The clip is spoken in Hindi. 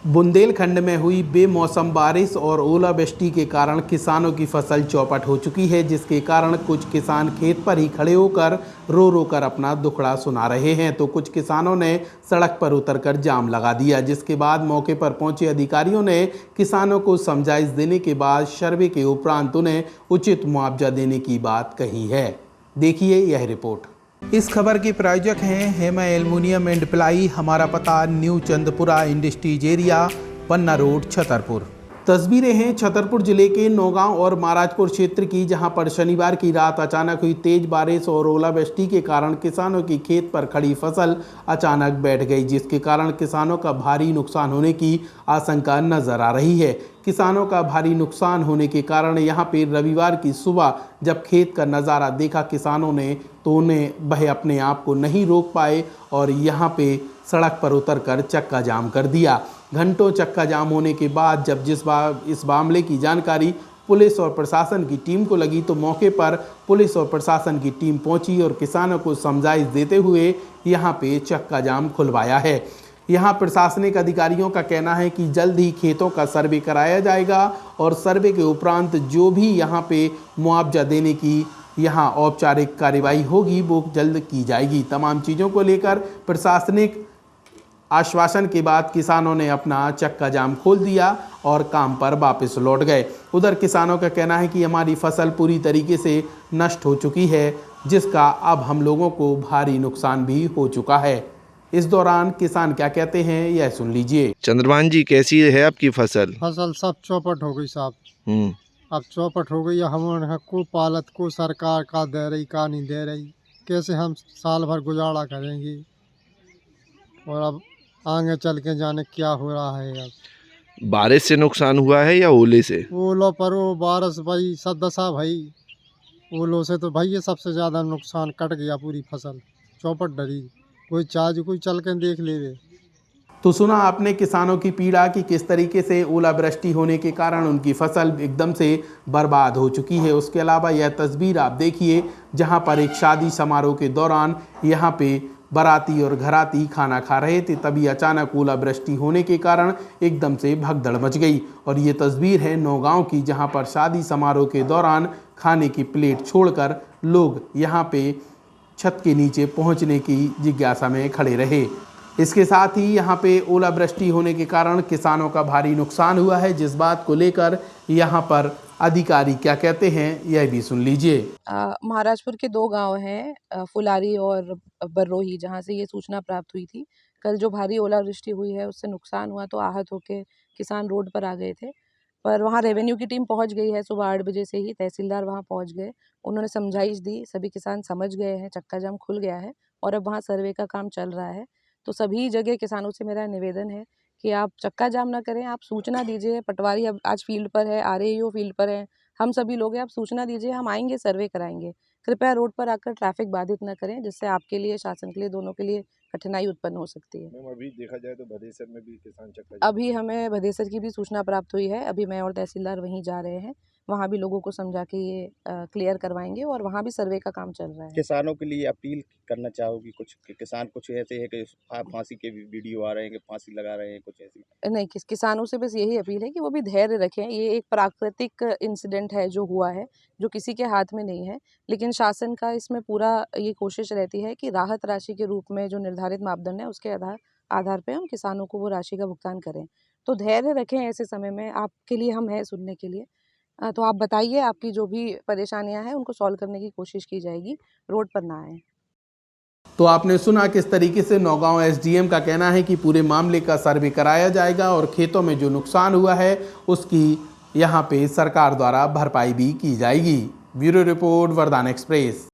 बुंदेलखंड में हुई बेमौसम बारिश और ओलावृष्टि के कारण किसानों की फसल चौपट हो चुकी है, जिसके कारण कुछ किसान खेत पर ही खड़े होकर रो कर अपना दुखड़ा सुना रहे हैं। तो कुछ किसानों ने सड़क पर उतरकर जाम लगा दिया, जिसके बाद मौके पर पहुंचे अधिकारियों ने किसानों को समझाइश देने के बाद सर्वे के उपरांत उन्हें उचित मुआवजा देने की बात कही है। देखिए यह रिपोर्ट। इस खबर के प्रायोजक हैं हेमा एल्युमिनियम एंड प्लाई। हमारा पता न्यू चंदपुरा इंडस्ट्रीज एरिया, पन्ना रोड, छतरपुर। तस्वीरें हैं छतरपुर जिले के नौगांव और महाराजपुर क्षेत्र की, जहां पर शनिवार की रात अचानक हुई तेज बारिश और ओलावृष्टि के कारण किसानों की खेत पर खड़ी फसल अचानक बैठ गई, जिसके कारण किसानों का भारी नुकसान होने की आशंका नजर आ रही है। किसानों का भारी नुकसान होने के कारण यहां पे रविवार की सुबह जब खेत का नज़ारा देखा किसानों ने, तो उन्हें वह अपने आप को नहीं रोक पाए और यहां पे सड़क पर उतरकर चक्का जाम कर दिया। घंटों चक्का जाम होने के बाद जब इस मामले की जानकारी पुलिस और प्रशासन की टीम को लगी, तो मौके पर पुलिस और प्रशासन की टीम पहुंची और किसानों को समझाइश देते हुए यहां पे चक्का जाम खुलवाया है। यहाँ प्रशासनिक अधिकारियों का कहना है कि जल्द ही खेतों का सर्वे कराया जाएगा और सर्वे के उपरांत जो भी यहाँ पे मुआवजा देने की यहाँ औपचारिक कार्यवाही होगी वो जल्द की जाएगी। तमाम चीज़ों को लेकर प्रशासनिक आश्वासन के बाद किसानों ने अपना चक्का जाम खोल दिया और काम पर वापस लौट गए। उधर किसानों का कहना है कि हमारी फसल पूरी तरीके से नष्ट हो चुकी है, जिसका अब हम लोगों को भारी नुकसान भी हो चुका है। इस दौरान किसान क्या कहते हैं यह सुन लीजिए। चंद्रभान जी, कैसी है आपकी फसल? फसल सब चौपट हो गई साहब। अब चौपट हो गई। हम को पालत को सरकार का दे रही का नहीं दे रही, कैसे हम साल भर गुजारा करेंगे और अब आगे चल के जाने क्या हो रहा है। अब बारिश से नुकसान हुआ है या ओले से? ओलो पर वो बारिश भाई सब दशा भाई, ओलो से तो भाई ये सबसे ज़्यादा नुकसान, कट गया पूरी फसल, चौपट डरी। कोई चल के देख ले। तो सुना आपने किसानों की पीड़ा कि किस तरीके से ओलावृष्टि होने के कारण उनकी फसल एकदम से बर्बाद हो चुकी है। उसके अलावा यह तस्वीर आप देखिए जहां पर एक शादी समारोह के दौरान यहां पे बाराती और घराती खाना खा रहे थे, तभी अचानक ओलावृष्टि होने के कारण एकदम से भगदड़ मच गई। और ये तस्वीर है नौगांव की, जहां पर शादी समारोह के दौरान खाने की प्लेट छोड़कर लोग यहाँ पे छत के नीचे पहुंचने की जिज्ञासा में खड़े रहे। इसके साथ ही यहाँ पे ओलावृष्टि होने के कारण किसानों का भारी नुकसान हुआ है, जिस बात को लेकर यहाँ पर अधिकारी क्या कहते हैं यह भी सुन लीजिए। महाराजपुर के 2 गांव हैं, फुलारी और बर्रोही, जहां से ये सूचना प्राप्त हुई थी। कल जो भारी ओलावृष्टि हुई है उससे नुकसान हुआ, तो आहत होकर किसान रोड पर आ गए थे। पर वहाँ रेवेन्यू की टीम पहुँच गई है। सुबह 8 बजे से ही तहसीलदार वहाँ पहुँच गए, उन्होंने समझाइश दी, सभी किसान समझ गए हैं, चक्का जाम खुल गया है और अब वहाँ सर्वे का काम चल रहा है। तो सभी जगह किसानों से मेरा निवेदन है कि आप चक्का जाम ना करें, आप सूचना दीजिए। पटवारी अब आज फील्ड पर है, आरएईओ फील्ड पर है, हम सभी लोग हैं, आप सूचना दीजिए, हम आएंगे, सर्वे कराएंगे। कृपया रोड पर आकर ट्रैफिक बाधित न करें, जिससे आपके लिए, शासन के लिए, दोनों के लिए कठिनाई उत्पन्न हो सकती है। मैम, अभी देखा जाए तो भदेसर में भी किसान चक्का, अभी हमें भदेसर की भी सूचना प्राप्त हुई है। अभी मैं और तहसीलदार वहीं जा रहे हैं, वहाँ भी लोगों को समझा के ये क्लियर करवाएंगे और वहाँ भी सर्वे का काम चल रहा है। किसानों के लिए अपील करना चाहोगी कुछ? किसान कुछ ऐसे है कि फांसी के वीडियो आ रहे हैं कि फांसी लगा रहे हैं, कुछ ऐसी? नहीं, किसानों से बस यही अपील है कि वो भी धैर्य रखें। ये एक प्राकृतिक इंसिडेंट है जो हुआ है, जो किसी के हाथ में नहीं है, लेकिन शासन का इसमें पूरा ये कोशिश रहती है कि राहत राशि के रूप में जो निर्धारित मापदंड है उसके आधार पे हम किसानों को वो राशि का भुगतान करें। तो धैर्य रखें ऐसे समय में, आपके लिए हम हैं सुनने के लिए। तो आप बताइए, आपकी जो भी परेशानियां हैं उनको सॉल्व करने की कोशिश की जाएगी, रोड पर ना आए। तो आपने सुना किस तरीके से नौगांव एसडीएम का कहना है कि पूरे मामले का सर्वे कराया जाएगा और खेतों में जो नुकसान हुआ है उसकी यहाँ पे सरकार द्वारा भरपाई भी की जाएगी। ब्यूरो रिपोर्ट, वरदान एक्सप्रेस।